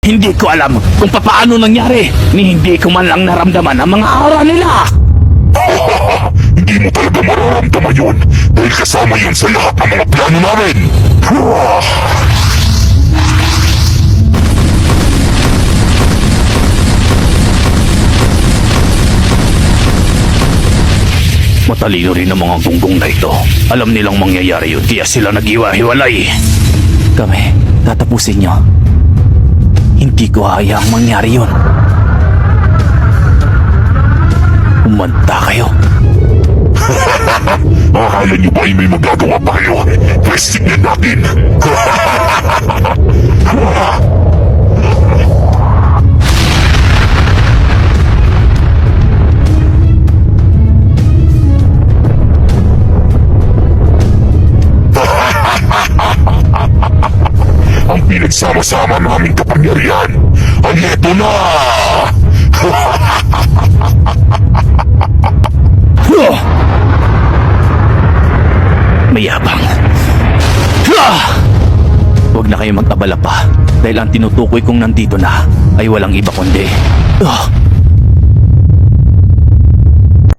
Hindi ko alam kung paano nangyari, ni hindi ko man lang naramdaman ang mga aura nila. Hindi mo talaga mararamdaman yun dahil kasama yun sa lahat ng mga plano namin. Matalino rin ang mga gunggong na ito. Alam nilang mangyayari yun, kaya sila nag-iwa-hiwalay. Kami, tatapusin nyo. Hindi ko hayaang mangyari yun. Umanta kayo. Akala niyo ba ay may magagawa pa kayo? Pwes tignan natin. Ang pinagsama-sama naming kapangyarihan ay eto na! Mayabang. Huwag na kayo mag-abala pa dahil ang tinutukoy kong nandito na ay walang iba kundi